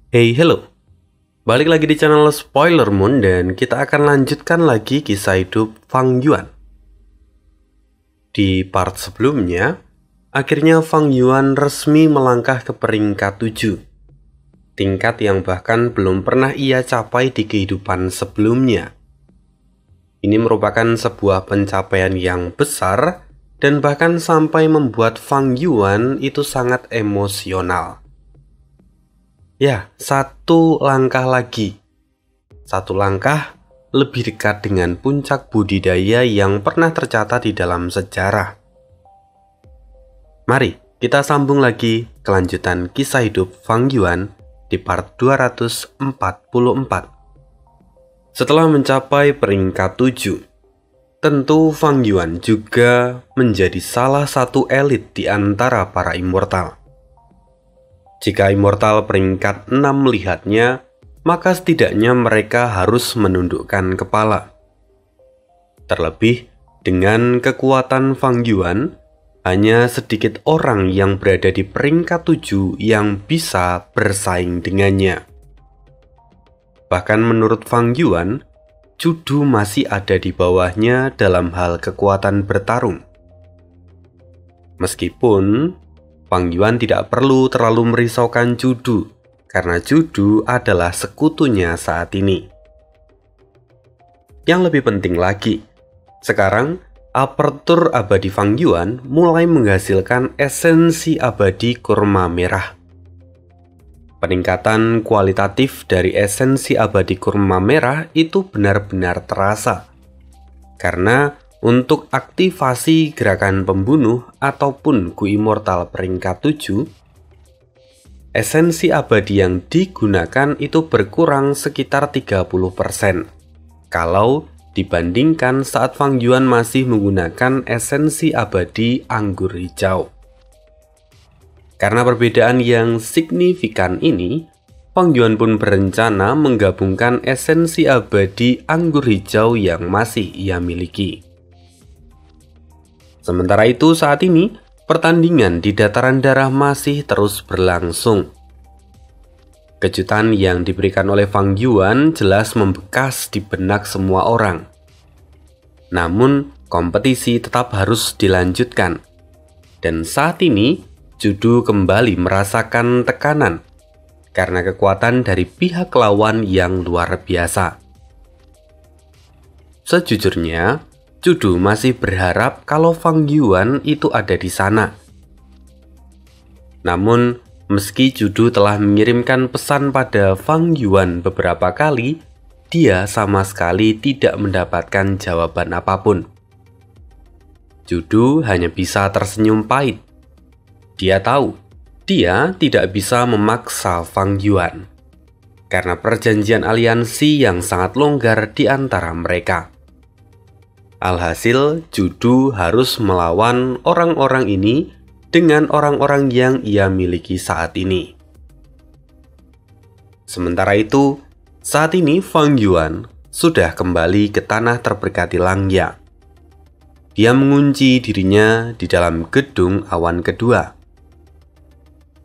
Hey, hello. Balik lagi di channel Spoiler Moon dan kita akan lanjutkan lagi kisah hidup Fang Yuan. Di part sebelumnya, akhirnya Fang Yuan resmi melangkah ke peringkat 7. Tingkat yang bahkan belum pernah ia capai di kehidupan sebelumnya. Ini merupakan sebuah pencapaian yang besar dan bahkan sampai membuat Fang Yuan itu sangat emosional. Ya, satu langkah lagi. Satu langkah lebih dekat dengan puncak budidaya yang pernah tercatat di dalam sejarah. Mari kita sambung lagi kelanjutan kisah hidup Fang Yuan di part 244. Setelah mencapai peringkat 7, tentu Fang Yuan juga menjadi salah satu elit di antara para immortal. Jika immortal peringkat 6 melihatnya, maka setidaknya mereka harus menundukkan kepala. Terlebih, dengan kekuatan Fang Yuan, hanya sedikit orang yang berada di peringkat 7 yang bisa bersaing dengannya. Bahkan menurut Fang Yuan, Judu masih ada di bawahnya dalam hal kekuatan bertarung. Meskipun Fang Yuan tidak perlu terlalu merisaukan Judu, karena Judu adalah sekutunya saat ini. Yang lebih penting lagi, sekarang apertur abadi Fang Yuan mulai menghasilkan esensi abadi kurma merah. Peningkatan kualitatif dari esensi abadi kurma merah itu benar-benar terasa, karena untuk aktivasi gerakan pembunuh ataupun Gu Immortal peringkat 7, esensi abadi yang digunakan itu berkurang sekitar 30% kalau dibandingkan saat Fang Yuan masih menggunakan esensi abadi anggur hijau. Karena perbedaan yang signifikan ini, Fang Yuan pun berencana menggabungkan esensi abadi anggur hijau yang masih ia miliki. Sementara itu saat ini, pertandingan di dataran darah masih terus berlangsung. Kejutan yang diberikan oleh Fang Yuan jelas membekas di benak semua orang. Namun, kompetisi tetap harus dilanjutkan. Dan saat ini, Judu kembali merasakan tekanan karena kekuatan dari pihak lawan yang luar biasa. Sejujurnya, Judu masih berharap kalau Fang Yuan itu ada di sana. Namun, meski Judu telah mengirimkan pesan pada Fang Yuan beberapa kali, dia sama sekali tidak mendapatkan jawaban apapun. Judu hanya bisa tersenyum pahit. Dia tahu, dia tidak bisa memaksa Fang Yuan, karena perjanjian aliansi yang sangat longgar di antara mereka. Alhasil, Judu harus melawan orang-orang ini dengan orang-orang yang ia miliki saat ini. Sementara itu, saat ini Fang Yuan sudah kembali ke tanah terberkati Langya. Dia mengunci dirinya di dalam gedung awan kedua.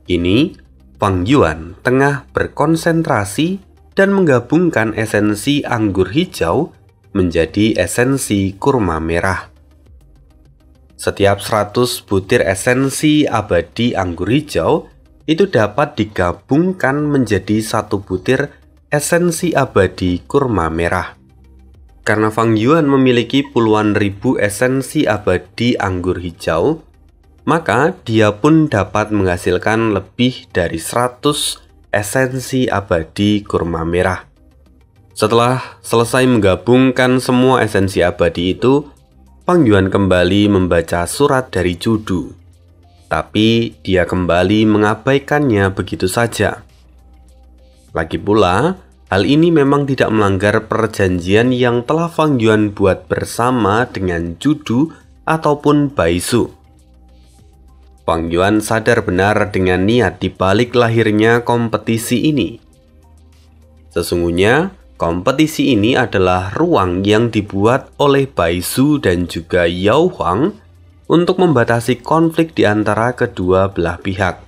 Kini, Fang Yuan tengah berkonsentrasi dan menggabungkan esensi anggur hijau menjadi esensi kurma merah. Setiap 100 butir esensi abadi anggur hijau itu dapat digabungkan menjadi 1 butir esensi abadi kurma merah. Karena Fang Yuan memiliki puluhan ribu esensi abadi anggur hijau, maka dia pun dapat menghasilkan lebih dari 100 esensi abadi kurma merah. Setelah selesai menggabungkan semua esensi abadi itu, Fang Yuan kembali membaca surat dari Judu. Tapi dia kembali mengabaikannya begitu saja. Lagi pula, hal ini memang tidak melanggar perjanjian yang telah Fang Yuan buat bersama dengan Judu ataupun Baisu. Fang Yuan sadar benar dengan niat di balik lahirnya kompetisi ini. Sesungguhnya, kompetisi ini adalah ruang yang dibuat oleh Baisu dan juga Yao Huang untuk membatasi konflik di antara kedua belah pihak.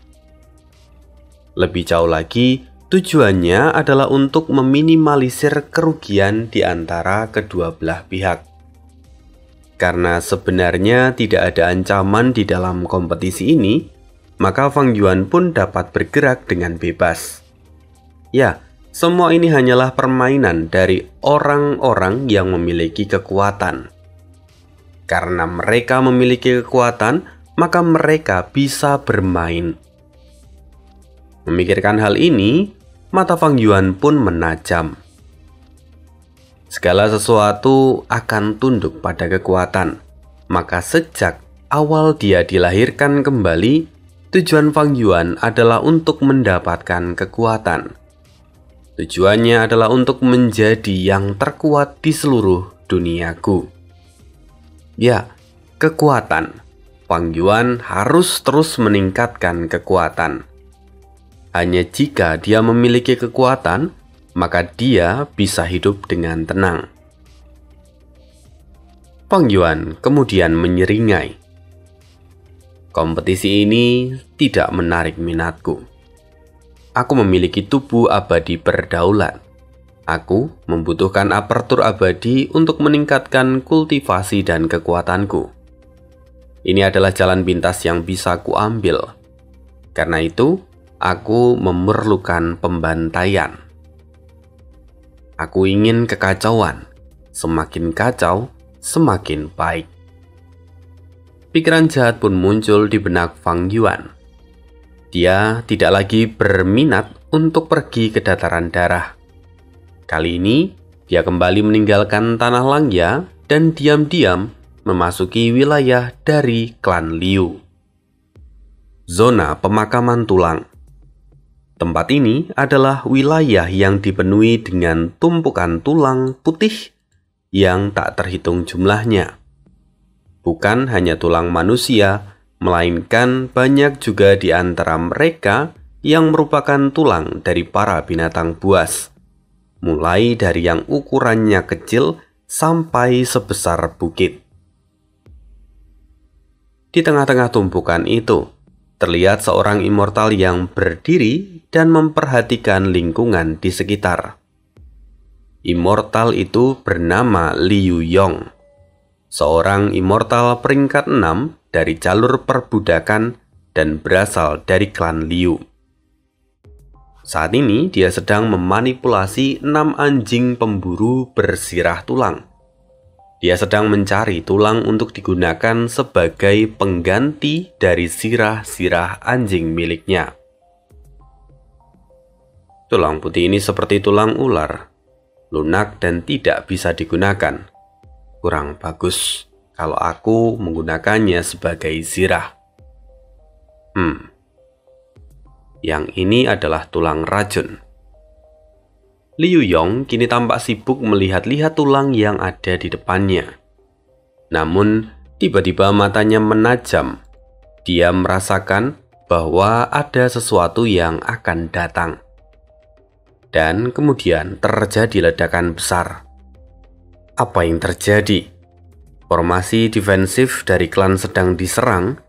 Lebih jauh lagi, Tujuannya adalah untuk meminimalisir kerugian di antara kedua belah pihak. Karena sebenarnya tidak ada ancaman di dalam kompetisi ini, maka Fang Yuan pun dapat bergerak dengan bebas. Ya, semua ini hanyalah permainan dari orang-orang yang memiliki kekuatan. Karena mereka memiliki kekuatan, maka mereka bisa bermain. Memikirkan hal ini, mata Fang Yuan pun menajam. Segala sesuatu akan tunduk pada kekuatan. Maka sejak awal dia dilahirkan kembali, tujuan Fang Yuan adalah untuk mendapatkan kekuatan. Tujuannya adalah untuk menjadi yang terkuat di seluruh duniaku. Ya, kekuatan. Fang Yuan harus terus meningkatkan kekuatan. Hanya jika dia memiliki kekuatan, maka dia bisa hidup dengan tenang. Fang Yuan kemudian menyeringai. Kompetisi ini tidak menarik minatku. Aku memiliki tubuh abadi berdaulat. Aku membutuhkan apertur abadi untuk meningkatkan kultivasi dan kekuatanku. Ini adalah jalan pintas yang bisa kuambil. Karena itu, aku memerlukan pembantaian. Aku ingin kekacauan. Semakin kacau, semakin baik. Pikiran jahat pun muncul di benak Fang Yuan. Dia tidak lagi berminat untuk pergi ke dataran darah. Kali ini, dia kembali meninggalkan tanah Langya dan diam-diam memasuki wilayah dari klan Liu. Zona pemakaman tulang. Tempat ini adalah wilayah yang dipenuhi dengan tumpukan tulang putih yang tak terhitung jumlahnya. Bukan hanya tulang manusia, melainkan banyak juga di antara mereka yang merupakan tulang dari para binatang buas. Mulai dari yang ukurannya kecil sampai sebesar bukit. Di tengah-tengah tumpukan itu, terlihat seorang immortal yang berdiri dan memperhatikan lingkungan di sekitar. Immortal itu bernama Liu Yong, seorang immortal peringkat 6 dari jalur perbudakan dan berasal dari klan Liu. Saat ini dia sedang memanipulasi 6 anjing pemburu bersirah tulang. Dia sedang mencari tulang untuk digunakan sebagai pengganti dari sirah-sirah anjing miliknya. Tulang putih ini seperti tulang ular, lunak dan tidak bisa digunakan. Kurang bagus kalau aku menggunakannya sebagai sirah. Yang ini adalah tulang racun. Liu Yong kini tampak sibuk melihat-lihat tulang yang ada di depannya. Namun, tiba-tiba matanya menajam. Dia merasakan bahwa ada sesuatu yang akan datang. Dan kemudian terjadi ledakan besar. Apa yang terjadi? Formasi defensif dari klan sedang diserang.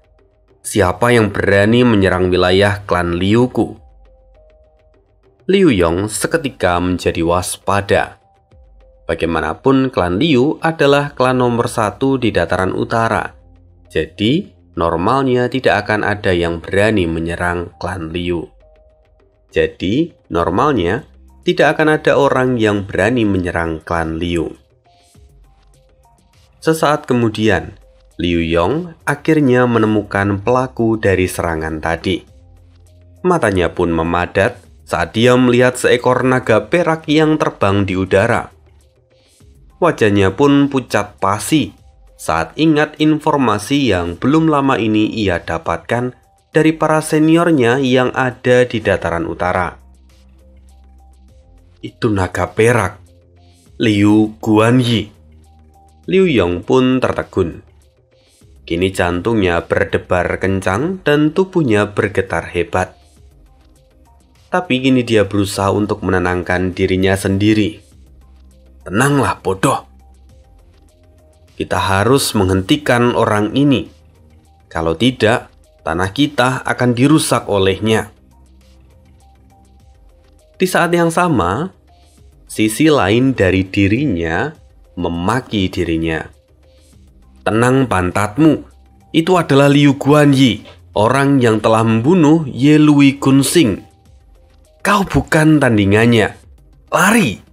Siapa yang berani menyerang wilayah klan Liuku? Liu Yong seketika menjadi waspada. Bagaimanapun klan Liu adalah klan nomor 1 di dataran utara. Jadi, normalnya tidak akan ada yang berani menyerang klan Liu. Jadi, normalnya tidak akan ada orang yang berani menyerang klan Liu. Sesaat kemudian, Liu Yong akhirnya menemukan pelaku dari serangan tadi. Matanya pun memadat saat dia melihat seekor naga perak yang terbang di udara. Wajahnya pun pucat pasi saat ingat informasi yang belum lama ini ia dapatkan dari para seniornya yang ada di dataran utara. Itu naga perak, Liu Guanyi. Liu Yong pun tertegun. Kini jantungnya berdebar kencang dan tubuhnya bergetar hebat. Tapi kini dia berusaha untuk menenangkan dirinya sendiri. Tenanglah bodoh. Kita harus menghentikan orang ini. Kalau tidak, tanah kita akan dirusak olehnya. Di saat yang sama, sisi lain dari dirinya memaki dirinya. "Tenang pantatmu, itu adalah Liu Guanyi, orang yang telah membunuh Ye Lui Gunsing. Kau bukan tandingannya. Lari!"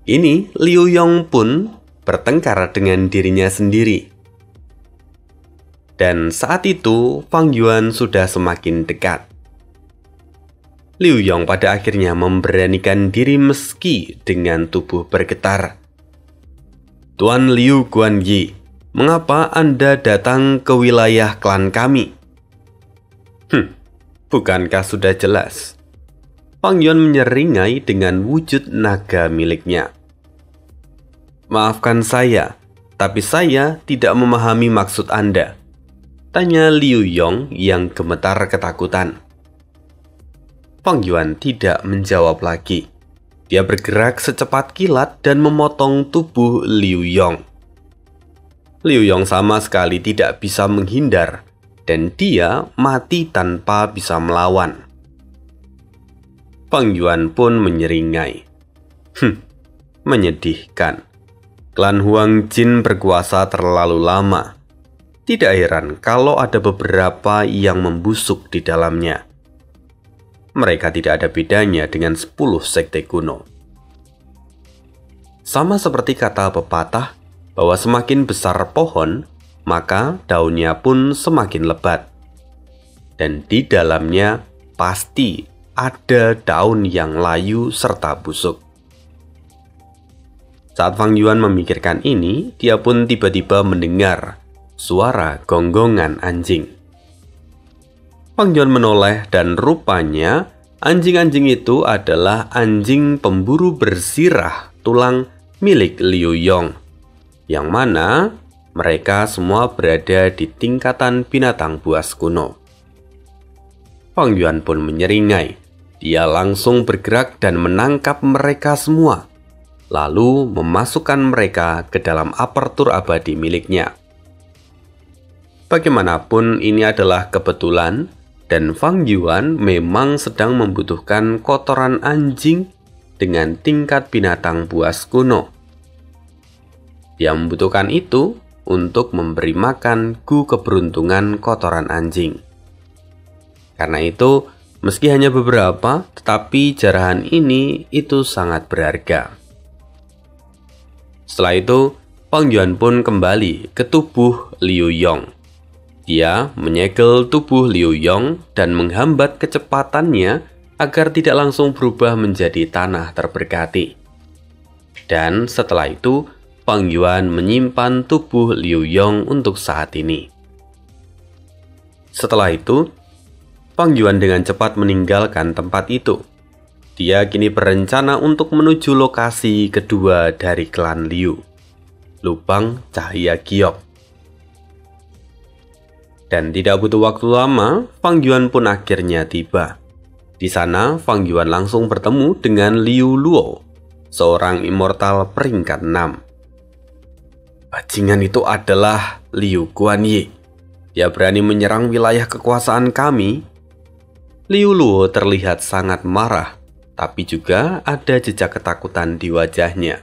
Ini Liu Yong pun bertengkar dengan dirinya sendiri. Dan saat itu Fang Yuan sudah semakin dekat. Liu Yong pada akhirnya memberanikan diri meski dengan tubuh bergetar. "Tuan Liu Guanyi, mengapa Anda datang ke wilayah klan kami?" Bukankah sudah jelas?" Fang Yuan menyeringai dengan wujud naga miliknya. "Maafkan saya, tapi saya tidak memahami maksud Anda," tanya Liu Yong yang gemetar ketakutan. Fang Yuan tidak menjawab lagi. Dia bergerak secepat kilat dan memotong tubuh Liu Yong. Liu Yong sama sekali tidak bisa menghindar, dan dia mati tanpa bisa melawan. Fang Yuan pun menyeringai. Menyedihkan. Klan Huang Jin berkuasa terlalu lama. Tidak heran kalau ada beberapa yang membusuk di dalamnya. Mereka tidak ada bedanya dengan 10 sekte kuno. Sama seperti kata pepatah bahwa semakin besar pohon, maka daunnya pun semakin lebat. Dan di dalamnya pasti ada daun yang layu serta busuk. Saat Fang Yuan memikirkan ini, dia pun tiba-tiba mendengar suara gonggongan anjing. Fang Yuan menoleh dan rupanya anjing-anjing itu adalah anjing pemburu bersirah tulang milik Liu Yong, yang mana mereka semua berada di tingkatan binatang buas kuno. Fang Yuan pun menyeringai. Dia langsung bergerak dan menangkap mereka semua, lalu memasukkan mereka ke dalam apertur abadi miliknya. Bagaimanapun ini adalah kebetulan, dan Fang Yuan memang sedang membutuhkan kotoran anjing dengan tingkat binatang buas kuno. Dia membutuhkan itu untuk memberi makan Gu keberuntungan kotoran anjing. Karena itu, meski hanya beberapa, tetapi jarahan ini itu sangat berharga. Setelah itu, Fang Yuan pun kembali ke tubuh Liu Yong. Dia menyegel tubuh Liu Yong dan menghambat kecepatannya agar tidak langsung berubah menjadi tanah terberkati. Dan setelah itu, Fang Yuan menyimpan tubuh Liu Yong untuk saat ini. Setelah itu, Fang Yuan dengan cepat meninggalkan tempat itu. Dia kini berencana untuk menuju lokasi kedua dari klan Liu, Lubang Cahaya Giok. Dan tidak butuh waktu lama, Fang Yuan pun akhirnya tiba. Di sana, Fang Yuan langsung bertemu dengan Liu Luo, seorang immortal peringkat 6. "Bajingan itu adalah Liu Guanyi. Dia berani menyerang wilayah kekuasaan kami." Liu Luo terlihat sangat marah, tapi juga ada jejak ketakutan di wajahnya.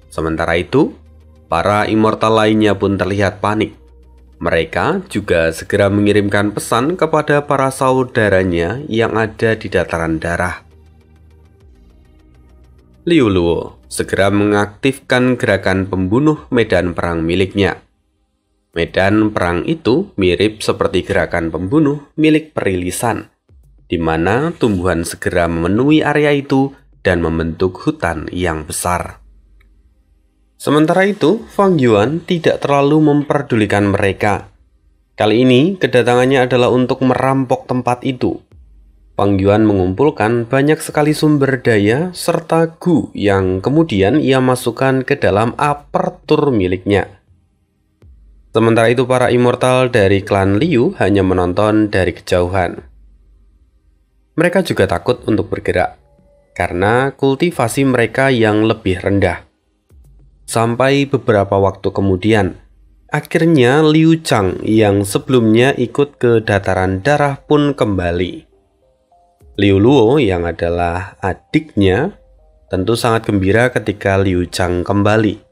Sementara itu, para immortal lainnya pun terlihat panik. Mereka juga segera mengirimkan pesan kepada para saudaranya yang ada di dataran darah. Liu Luo segera mengaktifkan gerakan pembunuh medan perang miliknya. Medan perang itu mirip seperti gerakan pembunuh milik perilisan, di mana tumbuhan segera memenuhi area itu dan membentuk hutan yang besar. Sementara itu, Fang Yuan tidak terlalu memperdulikan mereka. Kali ini, kedatangannya adalah untuk merampok tempat itu. Fang Yuan mengumpulkan banyak sekali sumber daya serta Gu yang kemudian ia masukkan ke dalam apertur miliknya. Sementara itu para immortal dari klan Liu hanya menonton dari kejauhan. Mereka juga takut untuk bergerak, karena kultivasi mereka yang lebih rendah. Sampai beberapa waktu kemudian, akhirnya Liu Chang yang sebelumnya ikut ke dataran darah pun kembali. Liu Luo yang adalah adiknya tentu sangat gembira ketika Liu Chang kembali.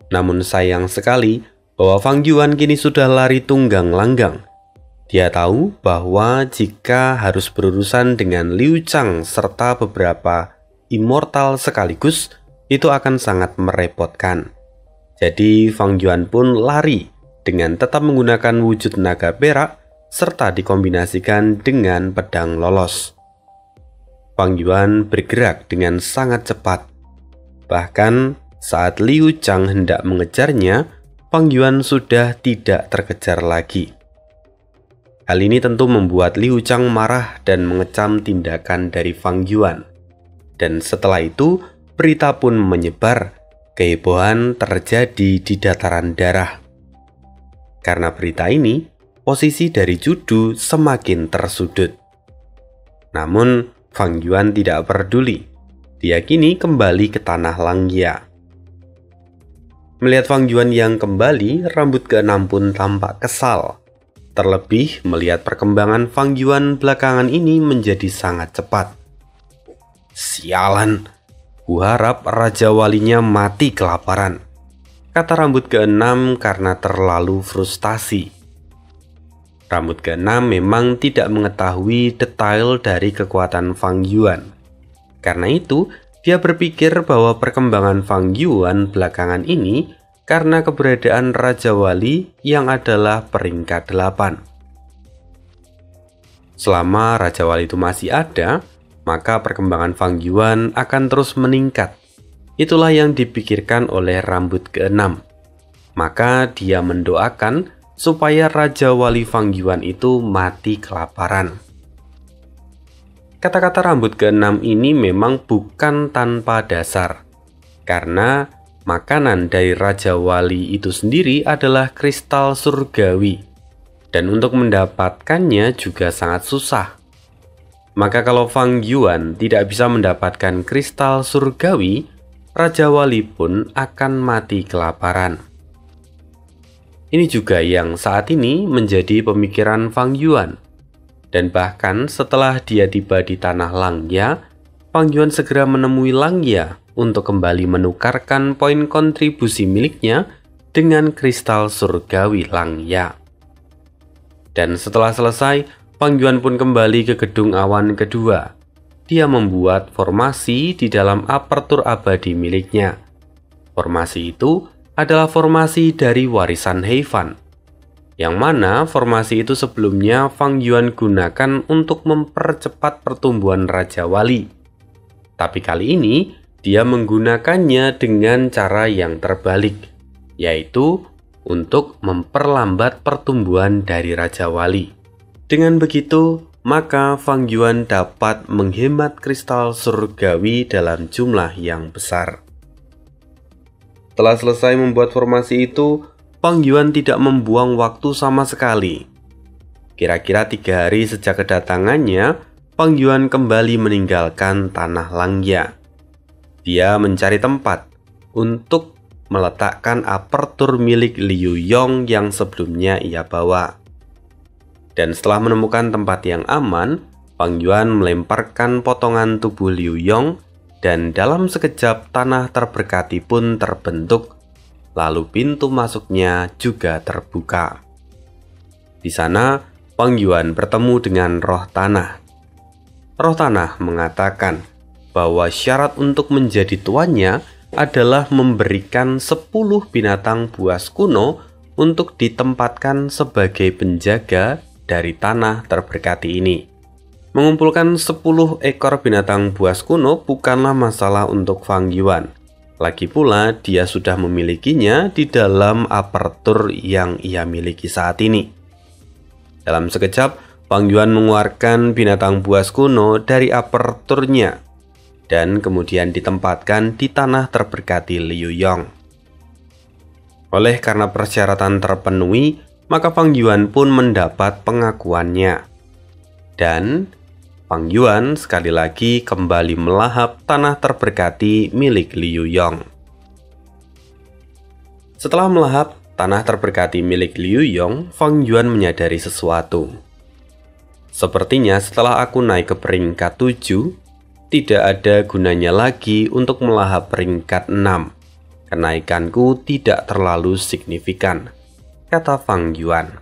Namun sayang sekali bahwa Fang Yuan kini sudah lari tunggang langgang. Dia tahu bahwa jika harus berurusan dengan Liu Chang serta beberapa immortal sekaligus, itu akan sangat merepotkan. Jadi Fang Yuan pun lari dengan tetap menggunakan wujud naga perak serta dikombinasikan dengan pedang lolos. Fang Yuan bergerak dengan sangat cepat. Bahkan saat Liu Chang hendak mengejarnya, Fang Yuan sudah tidak terkejar lagi. Hal ini tentu membuat Liu Chang marah dan mengecam tindakan dari Fang Yuan. Dan setelah itu, berita pun menyebar, kehebohan terjadi di dataran darah. Karena berita ini, posisi dari Judu semakin tersudut. Namun, Fang Yuan tidak peduli. Dia kini kembali ke tanah Langya. Melihat Fang Yuan yang kembali, rambut keenam pun tampak kesal. Terlebih melihat perkembangan Fang Yuan belakangan ini menjadi sangat cepat. Sialan, kuharap Raja Walinya mati kelaparan, kata rambut keenam karena terlalu frustasi. Rambut keenam memang tidak mengetahui detail dari kekuatan Fang Yuan. Karena itu, dia berpikir bahwa perkembangan Fang Yuan belakangan ini karena keberadaan Raja Wali yang adalah peringkat 8. Selama Raja Wali itu masih ada, maka perkembangan Fang Yuan akan terus meningkat. Itulah yang dipikirkan oleh rambut keenam. Maka dia mendoakan supaya Raja Wali Fang Yuan itu mati kelaparan. Kata-kata rambut keenam ini memang bukan tanpa dasar, karena makanan dari Raja Wali itu sendiri adalah kristal surgawi, dan untuk mendapatkannya juga sangat susah. Maka kalau Fang Yuan tidak bisa mendapatkan kristal surgawi, Raja Wali pun akan mati kelaparan. Ini juga yang saat ini menjadi pemikiran Fang Yuan. Dan bahkan setelah dia tiba di tanah Langya, Fang Yuan segera menemui Langya untuk kembali menukarkan poin kontribusi miliknya dengan kristal surgawi Langya. Dan setelah selesai, Fang Yuan pun kembali ke gedung awan kedua. Dia membuat formasi di dalam apertur abadi miliknya. Formasi itu adalah formasi dari warisan Heifan, yang mana formasi itu sebelumnya Fang Yuan gunakan untuk mempercepat pertumbuhan Raja Wali. Tapi kali ini dia menggunakannya dengan cara yang terbalik, yaitu untuk memperlambat pertumbuhan dari Raja Wali. Dengan begitu, maka Fang Yuan dapat menghemat kristal surgawi dalam jumlah yang besar. Setelah selesai membuat formasi itu, Fang Yuan tidak membuang waktu sama sekali. Kira-kira 3 hari sejak kedatangannya, Fang Yuan kembali meninggalkan tanah Langya. Dia mencari tempat untuk meletakkan apertur milik Liu Yong yang sebelumnya ia bawa. Dan setelah menemukan tempat yang aman, Fang Yuan melemparkan potongan tubuh Liu Yong, dan dalam sekejap tanah terberkati pun terbentuk. Lalu pintu masuknya juga terbuka. Di sana, Fang Yuan bertemu dengan roh tanah. Roh tanah mengatakan bahwa syarat untuk menjadi tuannya adalah memberikan 10 binatang buas kuno untuk ditempatkan sebagai penjaga dari tanah terberkati ini. Mengumpulkan 10 ekor binatang buas kuno bukanlah masalah untuk Fang Yuan. Lagi pula, dia sudah memilikinya di dalam apertur yang ia miliki saat ini. Dalam sekejap, Fang Yuan mengeluarkan binatang buas kuno dari aperturnya dan kemudian ditempatkan di tanah terberkati Liu Yong. Oleh karena persyaratan terpenuhi, maka Fang Yuan pun mendapat pengakuannya. Dan Fang Yuan sekali lagi kembali melahap tanah terberkati milik Liu Yong. Setelah melahap tanah terberkati milik Liu Yong, Fang Yuan menyadari sesuatu. Sepertinya setelah aku naik ke peringkat 7, tidak ada gunanya lagi untuk melahap peringkat 6. Kenaikanku tidak terlalu signifikan, kata Fang Yuan.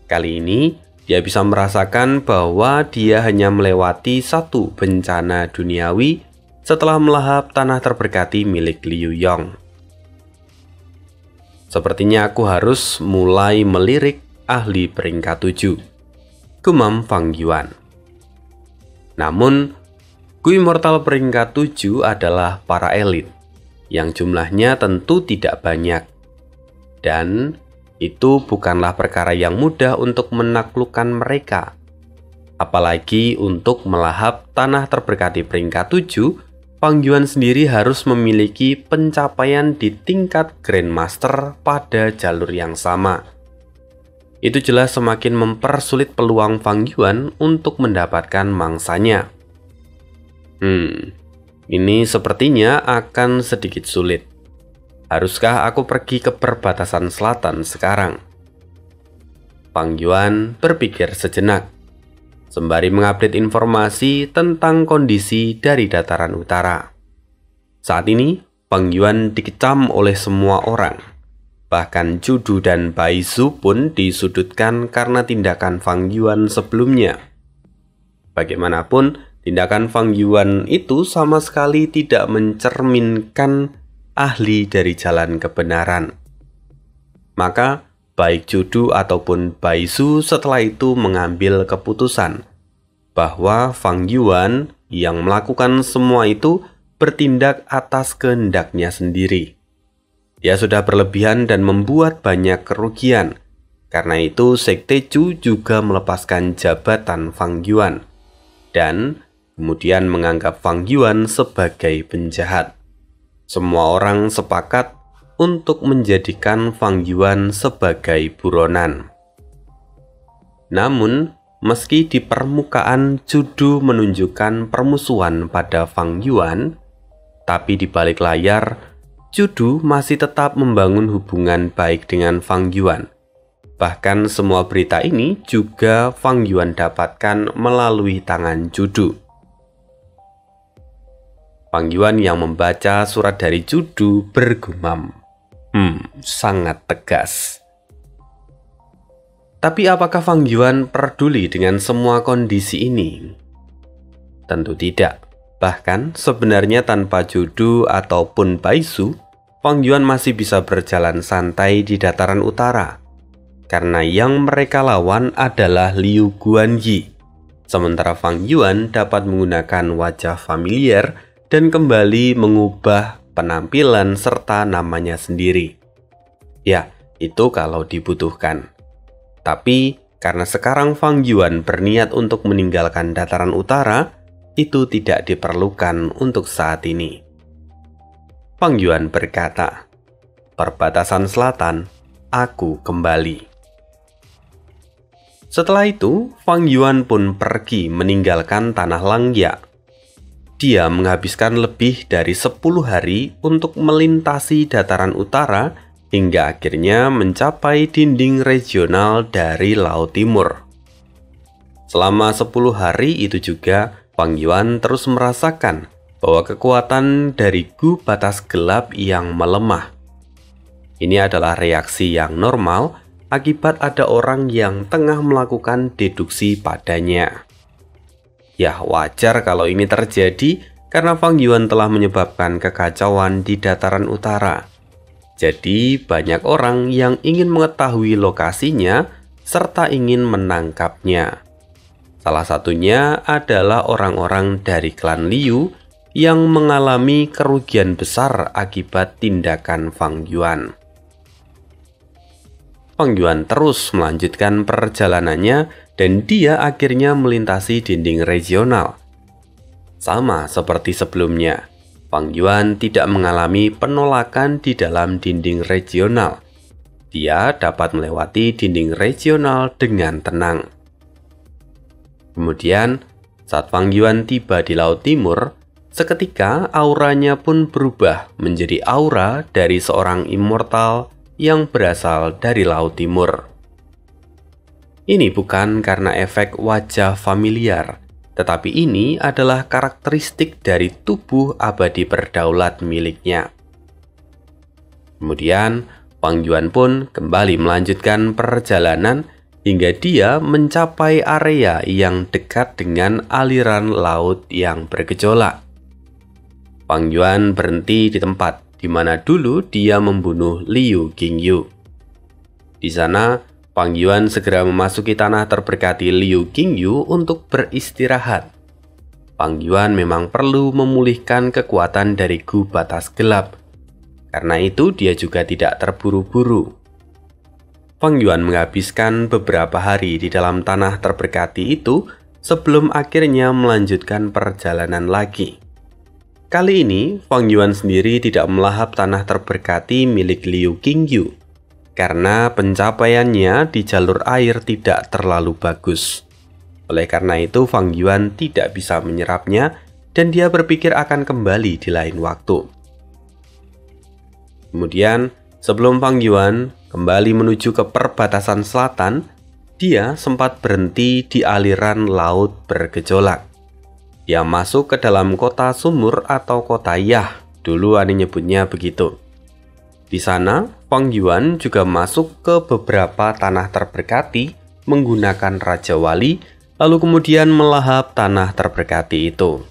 Kali ini, dia bisa merasakan bahwa dia hanya melewati satu bencana duniawi setelah melahap tanah terberkati milik Liu Yong. Sepertinya aku harus mulai melirik ahli peringkat 7, gumam Fang Yuan. Namun, Gu Immortal peringkat 7 adalah para elit, yang jumlahnya tentu tidak banyak. Dan itu bukanlah perkara yang mudah untuk menaklukkan mereka. Apalagi untuk melahap tanah terberkati peringkat 7, Fang Yuan sendiri harus memiliki pencapaian di tingkat Grandmaster pada jalur yang sama. Itu jelas semakin mempersulit peluang Fang Yuan untuk mendapatkan mangsanya. Ini sepertinya akan sedikit sulit. Haruskah aku pergi ke perbatasan selatan sekarang? Fang Yuan berpikir sejenak, sembari mengupdate informasi tentang kondisi dari dataran utara. Saat ini, Fang Yuan dikecam oleh semua orang. Bahkan Judu dan Bai Zhu pun disudutkan karena tindakan Fang Yuan sebelumnya. Bagaimanapun, tindakan Fang Yuan itu sama sekali tidak mencerminkan ahli dari jalan kebenaran. Maka, baik Judu ataupun Bai Zhu setelah itu mengambil keputusan bahwa Fang Yuan yang melakukan semua itu bertindak atas kehendaknya sendiri. Dia sudah berlebihan dan membuat banyak kerugian. Karena itu, Sekte Chu juga melepaskan jabatan Fang Yuan dan kemudian menganggap Fang Yuan sebagai penjahat. Semua orang sepakat untuk menjadikan Fang Yuan sebagai buronan. Namun, meski di permukaan Judu menunjukkan permusuhan pada Fang Yuan, tapi di balik layar, Judu masih tetap membangun hubungan baik dengan Fang Yuan. Bahkan semua berita ini juga Fang Yuan dapatkan melalui tangan Judu. Fang Yuan yang membaca surat dari Judu bergumam, sangat tegas. Tapi apakah Fang Yuan peduli dengan semua kondisi ini? Tentu tidak. Bahkan sebenarnya tanpa Judu ataupun Bai Zhu, Fang Yuan masih bisa berjalan santai di dataran utara. Karena yang mereka lawan adalah Liu Guanyi. Sementara Fang Yuan dapat menggunakan wajah familiar dan kembali mengubah penampilan serta namanya sendiri. Ya, itu kalau dibutuhkan. Tapi karena sekarang Fang Yuan berniat untuk meninggalkan dataran utara, itu tidak diperlukan untuk saat ini. Fang Yuan berkata, "Perbatasan selatan, aku kembali." Setelah itu, Fang Yuan pun pergi meninggalkan tanah Langya. Dia menghabiskan lebih dari 10 hari untuk melintasi dataran utara hingga akhirnya mencapai dinding regional dari Laut Timur. Selama 10 hari itu juga, Fang Yuan terus merasakan bahwa kekuatan dari Gu batas gelap yang melemah. Ini adalah reaksi yang normal akibat ada orang yang tengah melakukan deduksi padanya. Ya, wajar kalau ini terjadi karena Fang Yuan telah menyebabkan kekacauan di dataran utara. Jadi, banyak orang yang ingin mengetahui lokasinya serta ingin menangkapnya. Salah satunya adalah orang-orang dari klan Liu yang mengalami kerugian besar akibat tindakan Fang Yuan. Fang Yuan terus melanjutkan perjalanannya dan dia akhirnya melintasi dinding regional. Sama seperti sebelumnya, Fang Yuan tidak mengalami penolakan di dalam dinding regional. Dia dapat melewati dinding regional dengan tenang. Kemudian, saat Fang Yuan tiba di Laut Timur, seketika auranya pun berubah menjadi aura dari seorang immortal yang berasal dari Laut Timur. Ini bukan karena efek wajah familiar, tetapi ini adalah karakteristik dari tubuh abadi berdaulat miliknya. Kemudian, Wang Yuan pun kembali melanjutkan perjalanan hingga dia mencapai area yang dekat dengan aliran laut yang bergejolak. Wang Yuan berhenti di tempat di mana dulu dia membunuh Liu Qingyu. Di sana, Wang Yuan segera memasuki tanah terberkati Liu Qingyu untuk beristirahat. Wang Yuan memang perlu memulihkan kekuatan dari Gu Batas Gelap. Karena itu dia juga tidak terburu-buru. Wang Yuan menghabiskan beberapa hari di dalam tanah terberkati itu sebelum akhirnya melanjutkan perjalanan lagi. Kali ini, Wang Yuan sendiri tidak melahap tanah terberkati milik Liu Qingyu, karena pencapaiannya di jalur air tidak terlalu bagus. Oleh karena itu, Wang Yuan tidak bisa menyerapnya dan dia berpikir akan kembali di lain waktu. Kemudian, sebelum Wang Yuan kembali menuju ke perbatasan selatan, dia sempat berhenti di aliran laut bergejolak. Dia masuk ke dalam kota sumur atau kota Yah, dulu Ani nyebutnya begitu. Di sana, Wang Yuan juga masuk ke beberapa tanah terberkati menggunakan Raja Wali, lalu kemudian melahap tanah terberkati itu.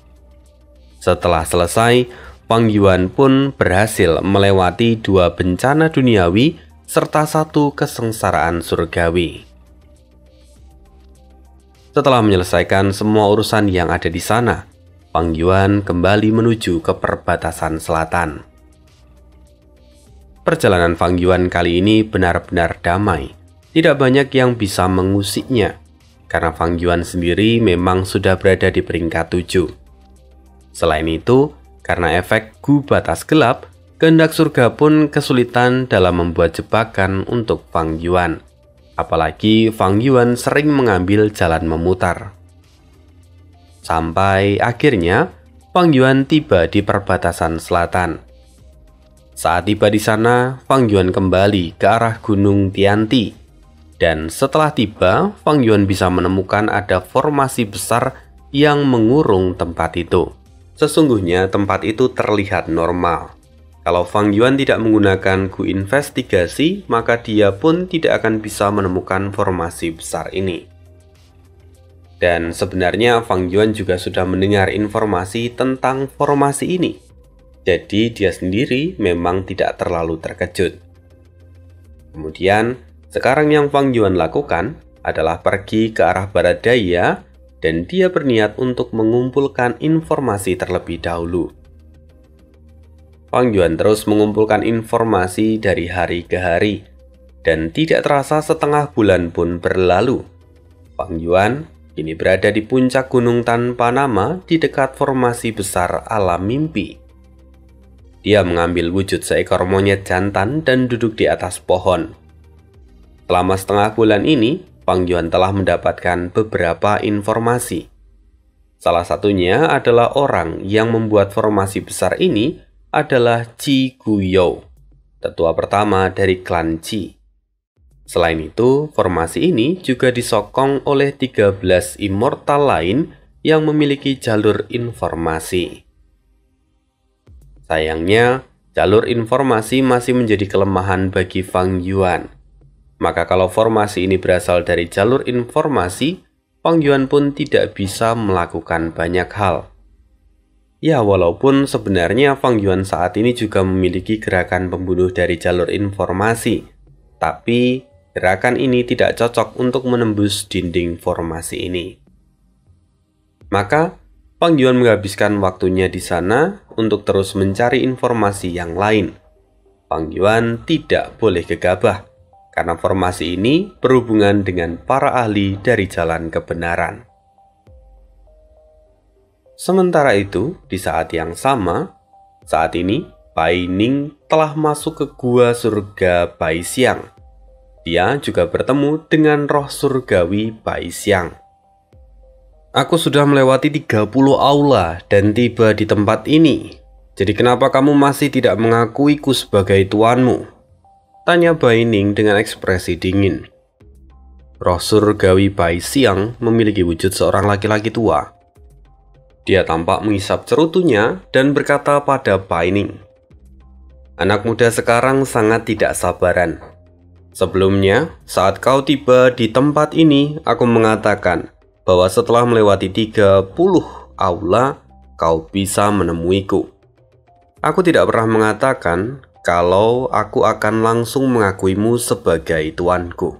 Setelah selesai, Wang Yuan pun berhasil melewati 2 bencana duniawi serta 1 kesengsaraan surgawi. Setelah menyelesaikan semua urusan yang ada di sana, Wang Yuan kembali menuju ke perbatasan selatan. Perjalanan Wang Yuan kali ini benar-benar damai. Tidak banyak yang bisa mengusiknya, karena Wang Yuan sendiri memang sudah berada di peringkat 7. Selain itu, karena efek Gu Batas Gelap, kehendak surga pun kesulitan dalam membuat jebakan untuk Wang Yuan. Apalagi Wang Yuan sering mengambil jalan memutar. Sampai akhirnya, Wang Yuan tiba di perbatasan selatan. Saat tiba di sana, Wang Yuan kembali ke arah Gunung Tianti. Dan setelah tiba, Wang Yuan bisa menemukan ada formasi besar yang mengurung tempat itu. Sesungguhnya tempat itu terlihat normal. Kalau Wang Yuan tidak menggunakan Gu investigasi, maka dia pun tidak akan bisa menemukan formasi besar ini. Dan sebenarnya Wang Yuan juga sudah mendengar informasi tentang formasi ini. Jadi dia sendiri memang tidak terlalu terkejut. Kemudian, sekarang yang Wang Yuan lakukan adalah pergi ke arah barat daya dan dia berniat untuk mengumpulkan informasi terlebih dahulu. Wang Yuan terus mengumpulkan informasi dari hari ke hari, dan tidak terasa setengah bulan pun berlalu. Wang Yuan kini berada di puncak gunung tanpa nama di dekat formasi besar alam mimpi. Dia mengambil wujud seekor monyet jantan dan duduk di atas pohon. Selama setengah bulan ini, Wang Yuan telah mendapatkan beberapa informasi. Salah satunya adalah orang yang membuat formasi besar ini adalah Qi Guyou, tetua pertama dari klan Qi. Selain itu, formasi ini juga disokong oleh 13 immortal lain yang memiliki jalur informasi. Sayangnya, jalur informasi masih menjadi kelemahan bagi Wang Yuan. Maka kalau formasi ini berasal dari jalur informasi, Wang Yuan pun tidak bisa melakukan banyak hal. Ya, walaupun sebenarnya Wang Yuan saat ini juga memiliki gerakan pembunuh dari jalur informasi, tapi gerakan ini tidak cocok untuk menembus dinding formasi ini. Maka, Wang Yuan menghabiskan waktunya di sana untuk terus mencari informasi yang lain. Wang Yuan tidak boleh gegabah, karena formasi ini berhubungan dengan para ahli dari jalan kebenaran. Sementara itu, di saat yang sama, saat ini Bai Ning telah masuk ke gua surga Bai Xiang. Dia juga bertemu dengan roh surgawi Bai Xiang. Aku sudah melewati 30 aula dan tiba di tempat ini. Jadi kenapa kamu masih tidak mengakuiku sebagai tuanmu? Tanya Bai Ning dengan ekspresi dingin. Roh surgawi Bai Xiang memiliki wujud seorang laki-laki tua. Dia tampak menghisap cerutunya dan berkata pada Bai Ning, "Anak muda sekarang sangat tidak sabaran. Sebelumnya, saat kau tiba di tempat ini, aku mengatakan bahwa setelah melewati 30 aula, kau bisa menemuiku. Aku tidak pernah mengatakan kalau aku akan langsung mengakuimu sebagai tuanku.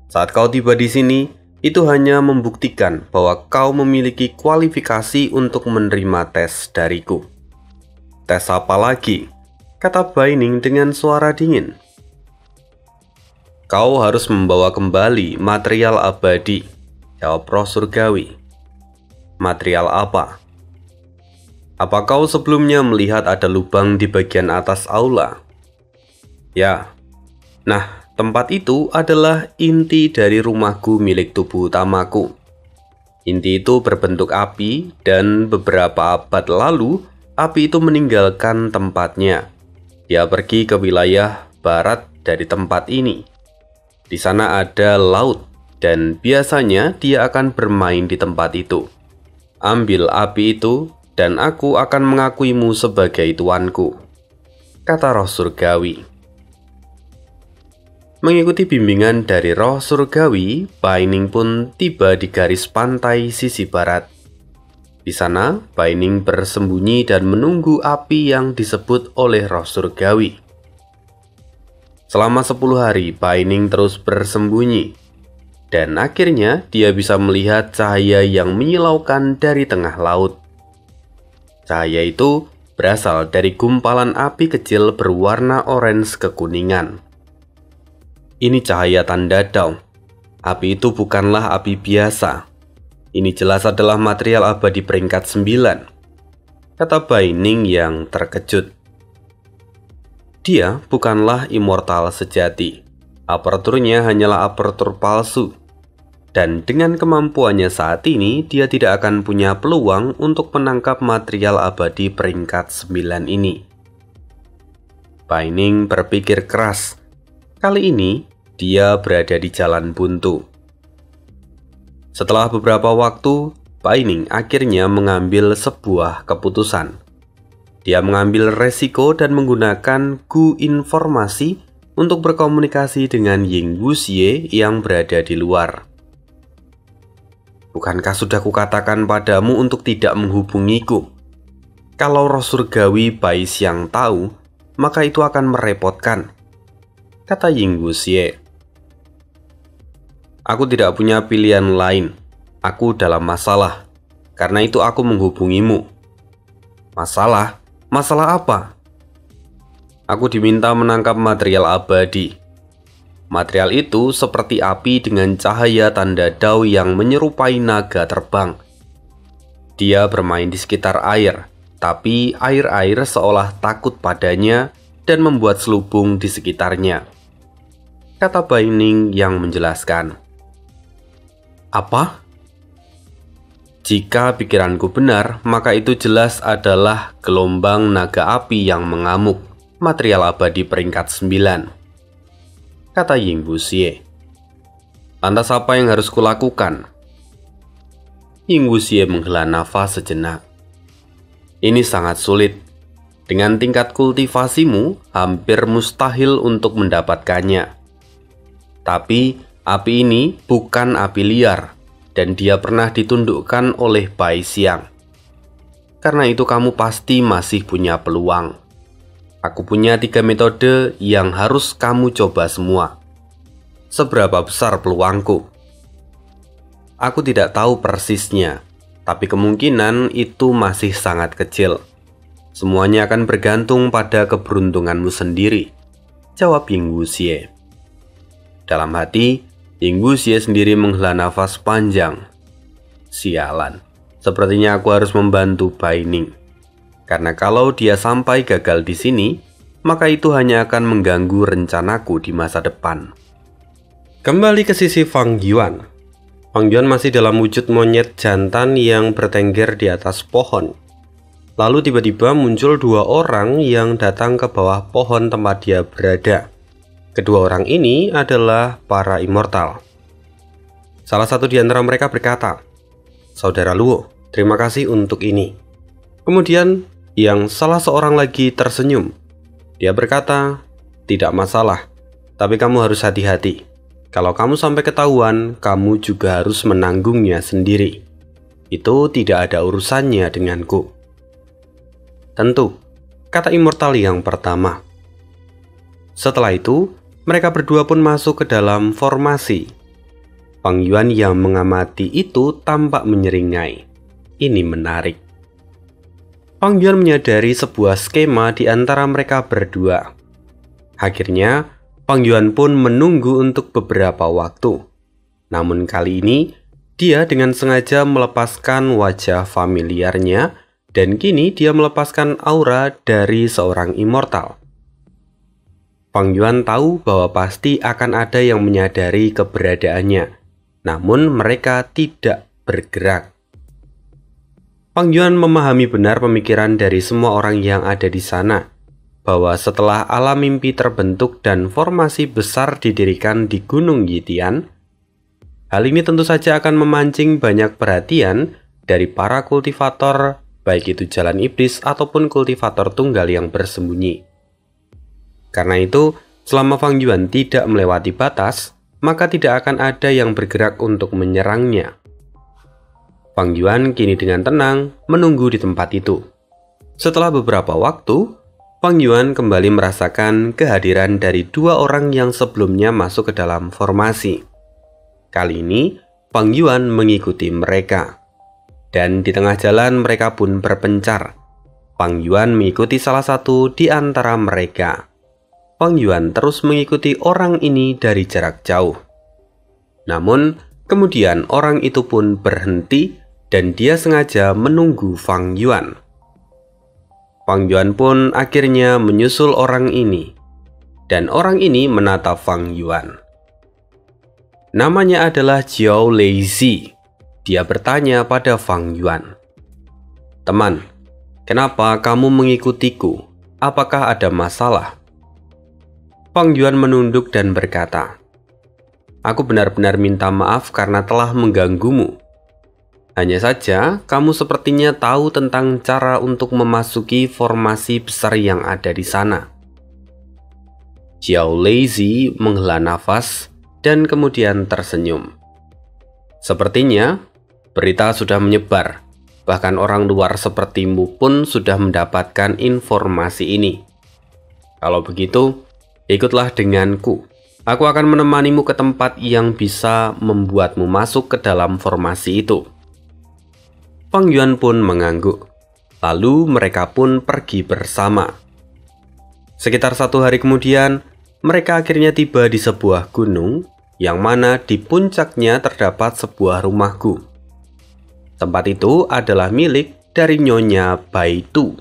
Saat kau tiba di sini, itu hanya membuktikan bahwa kau memiliki kualifikasi untuk menerima tes dariku." "Tes apa lagi?" kata Bai Ning dengan suara dingin. "Kau harus membawa kembali material abadi," jawab roh surgawi. "Material apa?" "Apa kau sebelumnya melihat ada lubang di bagian atas aula?" "Ya." "Nah, tempat itu adalah inti dari rumahku milik tubuh utamaku. Inti itu berbentuk api dan beberapa abad lalu api itu meninggalkan tempatnya. Dia pergi ke wilayah barat dari tempat ini. Di sana ada laut dan biasanya dia akan bermain di tempat itu. Ambil api itu dan aku akan mengakuimu sebagai tuanku," kata roh surgawi. Mengikuti bimbingan dari roh surgawi, Bai Ning pun tiba di garis pantai sisi barat. Di sana, Bai Ning bersembunyi dan menunggu api yang disebut oleh roh surgawi. Selama 10 hari, Bai Ning terus bersembunyi. Dan akhirnya, dia bisa melihat cahaya yang menyilaukan dari tengah laut. Cahaya itu berasal dari gumpalan api kecil berwarna orange kekuningan. Ini cahaya tanda Dao. Api itu bukanlah api biasa. Ini jelas adalah material abadi peringkat 9, kata Bai Ning yang terkejut. Dia bukanlah immortal sejati. Aparaturnya hanyalah aparatur palsu. Dan dengan kemampuannya saat ini, dia tidak akan punya peluang untuk menangkap material abadi peringkat 9 ini. Bai Ning berpikir keras. Kali ini, dia berada di jalan buntu. Setelah beberapa waktu, Bai Ning akhirnya mengambil sebuah keputusan. Dia mengambil resiko dan menggunakan Gu informasi untuk berkomunikasi dengan Ying Wuxie yang berada di luar. "Bukankah sudah kukatakan padamu untuk tidak menghubungiku? Kalau roh surgawi Bai Xiang tahu, maka itu akan merepotkan," kata Ying Wuxie. "Aku tidak punya pilihan lain. Aku dalam masalah. Karena itu aku menghubungimu." "Masalah? Masalah apa?" "Aku diminta menangkap material abadi. Material itu seperti api dengan cahaya tanda Dao yang menyerupai naga terbang. Dia bermain di sekitar air, tapi air-air seolah takut padanya dan membuat selubung di sekitarnya," kata Bai Ning yang menjelaskan. "Apa?" "Jika pikiranku benar, maka itu jelas adalah gelombang naga api yang mengamuk, material abadi peringkat 9, kata Ying Wuxie. "Lantas apa yang harus kulakukan?" Ying Wuxie menghela nafas sejenak. "Ini sangat sulit. Dengan tingkat kultivasimu, hampir mustahil untuk mendapatkannya. Tapi api ini bukan api liar, dan dia pernah ditundukkan oleh Bai Xiang. Karena itu kamu pasti masih punya peluang. Aku punya 3 metode yang harus kamu coba semua. Seberapa besar peluangku? Aku tidak tahu persisnya, tapi kemungkinan itu masih sangat kecil. Semuanya akan bergantung pada keberuntunganmu sendiri," jawab Ying Wuxie. Dalam hati, Ying Wuxie sendiri menghela nafas panjang. Sialan, sepertinya aku harus membantu Bai Ning. Karena kalau dia sampai gagal di sini, maka itu hanya akan mengganggu rencanaku di masa depan. Kembali ke sisi Fang Yuan. Fang Yuan masih dalam wujud monyet jantan yang bertengger di atas pohon. Lalu tiba-tiba muncul 2 orang yang datang ke bawah pohon tempat dia berada. Kedua orang ini adalah para immortal. Salah satu di antara mereka berkata, "Saudara Luo, terima kasih untuk ini." Kemudian yang salah seorang lagi tersenyum. Dia berkata, "Tidak masalah, tapi kamu harus hati-hati. Kalau kamu sampai ketahuan, kamu juga harus menanggungnya sendiri. Itu tidak ada urusannya denganku." Tentu, kata immortal yang pertama. Setelah itu, mereka berdua pun masuk ke dalam formasi. Fang Yuan yang mengamati itu tampak menyeringai. Ini menarik. Fang Yuan menyadari sebuah skema di antara mereka berdua. Akhirnya, Fang Yuan pun menunggu untuk beberapa waktu. Namun kali ini, dia dengan sengaja melepaskan wajah familiarnya dan kini dia melepaskan aura dari seorang immortal. Fang Yuan tahu bahwa pasti akan ada yang menyadari keberadaannya, namun mereka tidak bergerak. Fang Yuan memahami benar pemikiran dari semua orang yang ada di sana, bahwa setelah alam mimpi terbentuk dan formasi besar didirikan di Gunung Yitian, hal ini tentu saja akan memancing banyak perhatian dari para kultivator, baik itu jalan iblis ataupun kultivator tunggal yang bersembunyi. Karena itu, selama Fang Yuan tidak melewati batas, maka tidak akan ada yang bergerak untuk menyerangnya. Fang Yuan kini dengan tenang menunggu di tempat itu. Setelah beberapa waktu, Fang Yuan kembali merasakan kehadiran dari dua orang yang sebelumnya masuk ke dalam formasi. Kali ini, Fang Yuan mengikuti mereka. Dan di tengah jalan mereka pun berpencar. Fang Yuan mengikuti salah satu di antara mereka. Fang Yuan terus mengikuti orang ini dari jarak jauh. Namun, kemudian orang itu pun berhenti dan dia sengaja menunggu Fang Yuan. Fang Yuan pun akhirnya menyusul orang ini. Dan orang ini menatap Fang Yuan. Namanya adalah Jiao Leizi. Dia bertanya pada Fang Yuan, "Teman, kenapa kamu mengikutiku? Apakah ada masalah?" Fang Yuan menunduk dan berkata, "Aku benar-benar minta maaf karena telah mengganggumu. Hanya saja, kamu sepertinya tahu tentang cara untuk memasuki formasi besar yang ada di sana." Jiao Leizi menghela nafas dan kemudian tersenyum. "Sepertinya, berita sudah menyebar. Bahkan orang luar sepertimu pun sudah mendapatkan informasi ini. Kalau begitu, ikutlah denganku. Aku akan menemanimu ke tempat yang bisa membuatmu masuk ke dalam formasi itu." Fang Yuan pun mengangguk. Lalu mereka pun pergi bersama. Sekitar 1 hari kemudian, mereka akhirnya tiba di sebuah gunung, yang mana di puncaknya terdapat sebuah rumah gu. Tempat itu adalah milik dari Nyonya Baitu.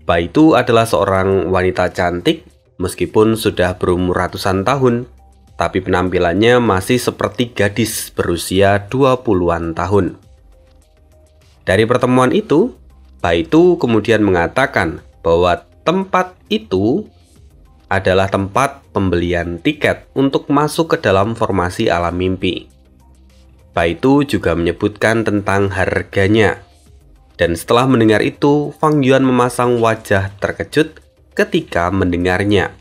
Baitu adalah seorang wanita cantik, meskipun sudah berumur ratusan tahun, tapi penampilannya masih seperti gadis berusia 20-an tahun. Dari pertemuan itu, Baitu kemudian mengatakan bahwa tempat itu adalah tempat pembelian tiket untuk masuk ke dalam formasi alam mimpi. Baitu juga menyebutkan tentang harganya. Dan setelah mendengar itu, Fang Yuan memasang wajah terkejut ketika mendengarnya.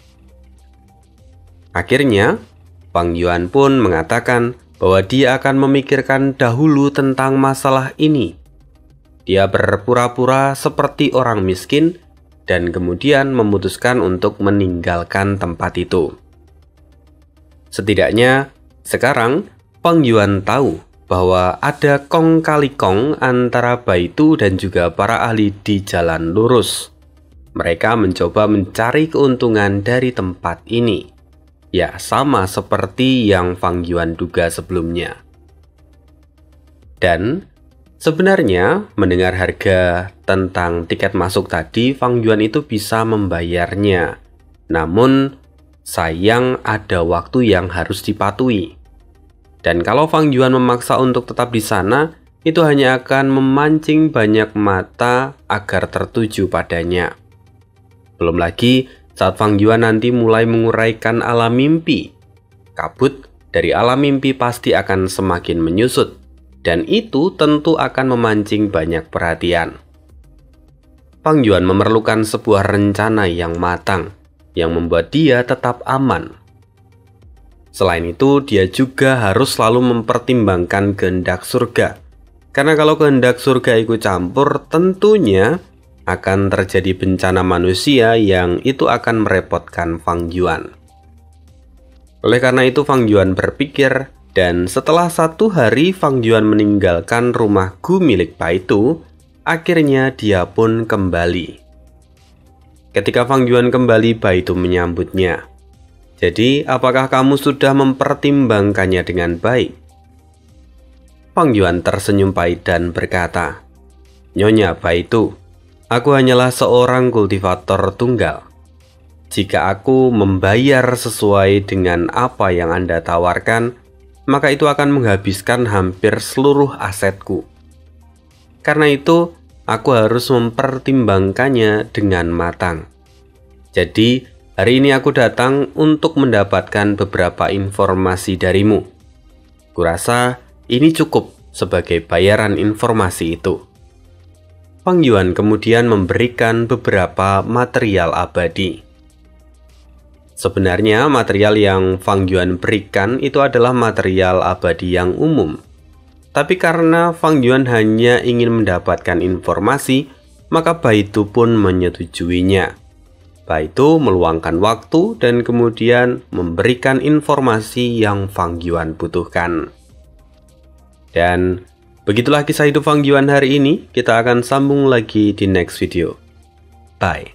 Akhirnya, Fang Yuan pun mengatakan bahwa dia akan memikirkan dahulu tentang masalah ini. Dia berpura-pura seperti orang miskin dan kemudian memutuskan untuk meninggalkan tempat itu. Setidaknya, sekarang Fang Yuan tahu bahwa ada kong kali kong antara Baitu dan juga para ahli di jalan lurus. Mereka mencoba mencari keuntungan dari tempat ini. Ya, sama seperti yang Fang Yuan duga sebelumnya. Dan sebenarnya, mendengar harga tentang tiket masuk tadi, Fang Yuan itu bisa membayarnya. Namun, sayang ada waktu yang harus dipatuhi. Dan kalau Fang Yuan memaksa untuk tetap di sana, itu hanya akan memancing banyak mata agar tertuju padanya. Belum lagi, saat Fang Yuan nanti mulai menguraikan alam mimpi, kabut dari alam mimpi pasti akan semakin menyusut, dan itu tentu akan memancing banyak perhatian. Fang Yuan memerlukan sebuah rencana yang matang, yang membuat dia tetap aman. Selain itu, dia juga harus selalu mempertimbangkan kehendak surga. Karena kalau kehendak surga ikut campur, tentunya akan terjadi bencana manusia yang itu akan merepotkan Fang Yuan. Oleh karena itu, Fang Yuan berpikir, dan setelah 1 hari Fang Yuan meninggalkan rumah Gu milik Baitu, akhirnya dia pun kembali. Ketika Fang Yuan kembali, Baitu menyambutnya. Jadi, apakah kamu sudah mempertimbangkannya dengan baik? Fang Yuan tersenyum pahit dan berkata, "Nyonya Baitu, aku hanyalah seorang kultivator tunggal. Jika aku membayar sesuai dengan apa yang Anda tawarkan, maka itu akan menghabiskan hampir seluruh asetku. Karena itu, aku harus mempertimbangkannya dengan matang. Jadi, hari ini aku datang untuk mendapatkan beberapa informasi darimu. Kurasa ini cukup sebagai bayaran informasi itu." Fang Yuan kemudian memberikan beberapa material abadi. Sebenarnya material yang Fang Yuan berikan itu adalah material abadi yang umum. Tapi karena Fang Yuan hanya ingin mendapatkan informasi, maka Baitu pun menyetujuinya. Baitu meluangkan waktu dan kemudian memberikan informasi yang Fang Yuan butuhkan. Dan begitulah kisah hidup Fang Yuan hari ini. Kita akan sambung lagi di next video. Bye.